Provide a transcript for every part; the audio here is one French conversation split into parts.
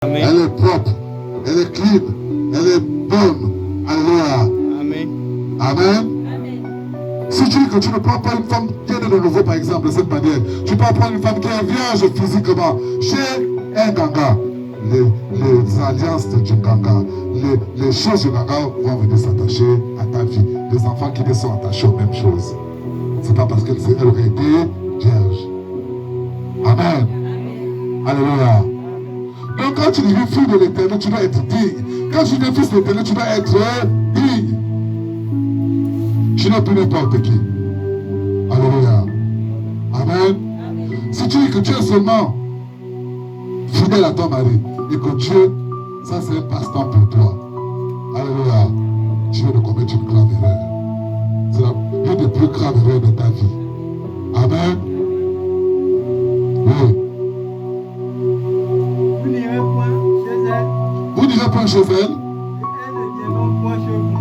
Amen. Elle est propre, elle est clean, elle est bonne. Alléluia. Amen. Amen. Si tu dis que tu ne prends pas une femme qui est de nouveau, par exemple, de cette manière, tu peux prendre une femme qui est vierge physiquement. Chez un ganga, les alliances du ganga, les choses du ganga vont venir s'attacher à ta vie. Les enfants qui te sont attachés aux mêmes choses. C'est pas parce qu'elle aurait été vierge. Amen. Alléluia. Donc quand tu deviens fille de l'Éternel, tu dois être digne. Quand tu deviens fils de l'Éternel, tu dois être digne. Tu n'es plus n'importe qui. Alléluia. Amen. Si tu dis que tu es seulement fidèle à ton mari et que Dieu, ça c'est un passe-temps pour toi. Alléluia. Tu viens de commettre une grave erreur. C'est l'une des plus graves erreurs de ta vie. Amen. Oui. Vous n'irez point chez elle.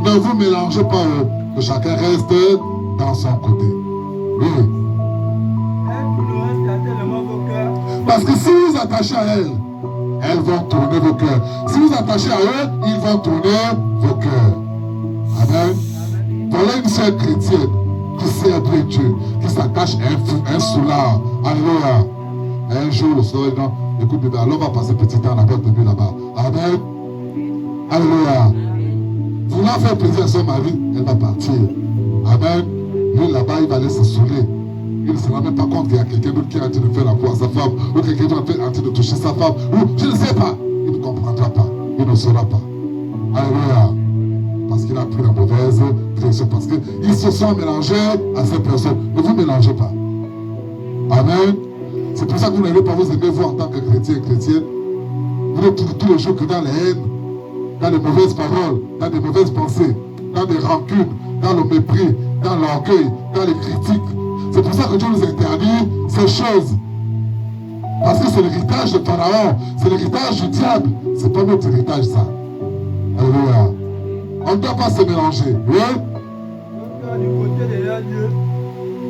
Ne vous mélangez pas. Que chacun reste dans son côté. Oui. Parce que si vous attachez à elle, elles vont tourner vos cœurs. Si vous attachez à eux, ils vont tourner vos cœurs. Amen. Voilà une sœur chrétienne qui sait après Dieu, qui s'attache à un soulard. Alléluia. Un jour, le soir, non, écoute, bébé, alors on va passer petit temps à la boîte de nuit là-bas. Amen. Alléluia. Voulant faire plaisir à son mari, elle va partir. Amen. Lui là-bas, il va aller se saouler. Il ne se rend même pas compte qu'il y a quelqu'un d'autre qui est en train de faire la cour à sa femme, ou quelqu'un d'autre est en train de toucher sa femme, ou je ne sais pas. Il ne comprendra pas. Il ne saura pas. Alléluia. Parce qu'il a pris la mauvaise direction. Parce qu'ils se sont mélangés à ces personnes. Ne vous mélangez pas. Amen. C'est pour ça que vous n'allez pas vous aimer vous en tant que chrétien et chrétienne. Vous n'êtes tous les jours que dans les haines, dans les mauvaises paroles, dans les mauvaises pensées, dans les rancunes, dans le mépris, dans l'orgueil, dans les critiques. C'est pour ça que Dieu nous interdit ces choses. Parce que c'est l'héritage de Pharaon, c'est l'héritage du diable. C'est pas notre héritage ça. Alléluia. On ne doit pas se mélanger. Oui? Du côté de leur Dieu,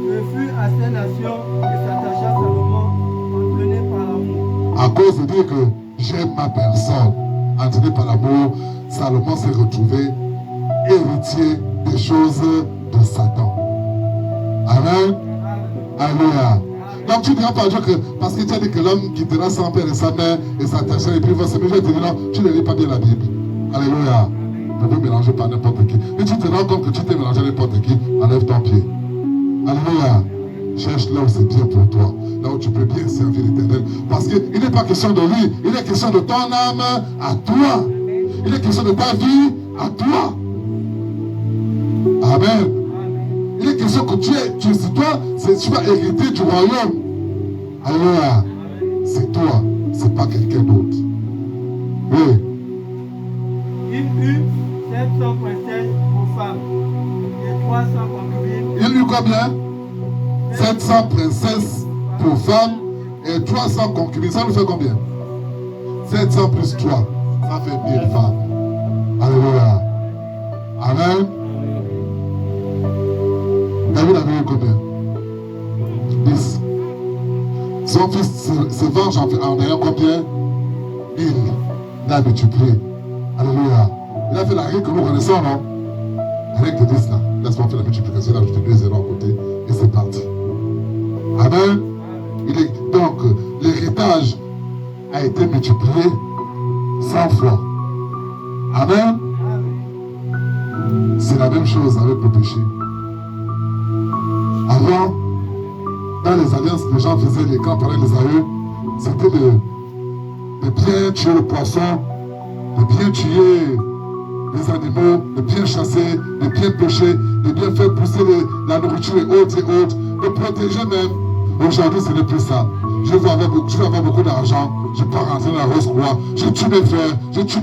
refus à ces nations et s'attacha à Salomon, entraîné par l'amour. À cause de dire que j'aime ma personne, entraîné par l'amour, Salomon s'est retrouvé héritier des choses de Satan. Amen. Alléluia. Donc tu ne diras pas à Dieu que parce que tu as dit que l'homme quittera son père et sa mère et s'attachera et puis va se mélanger, je te dis non, tu ne lis pas bien la Bible. Alléluia. Ne vous mélangez pas n'importe qui. Et tu te rends compte que tu t'es mélangé à n'importe qui, enlève ton pied. Alléluia. Cherche là où c'est bien pour toi, là où tu peux bien servir l'Éternel. Parce qu'il n'est pas question de lui, il est question de ton âme à toi. Il est question de ta vie à toi. Amen. Il est question que c'est toi, tu vas hériter du royaume. Alléluia. C'est toi, c'est pas quelqu'un d'autre. Oui. Il eut 700 princesses pour femmes et 300 concubines. Il eut combien? 700 princesses pour femmes et 300 concubines. Ça nous fait combien? 700 plus 3, ça fait 1000 femmes. Alléluia. Amen. David avait eu combien? 10. Son fils se venge en ayant combien? 1000. Il a multiplié. Alléluia. Il a fait la règle que nous connaissons, non? La règle de 10 là. Laisse-moi faire la multiplication, il a ajouté 2 zéros à côté et c'est parti. Amen. Donc, l'héritage a été multiplié 100 fois. Amen. C'est la même chose avec le péché. Avant, dans les alliances, les gens faisaient les grands-parents les aïeux, c'était de bien tuer le poisson, de bien tuer les animaux, de bien chasser, de bien pêcher, de bien faire pousser la nourriture et autres, de protéger même. Aujourd'hui, ce n'est plus ça. Je veux avoir beaucoup d'argent, je pars rentrer dans la rose roi, je tue mes frères, je tue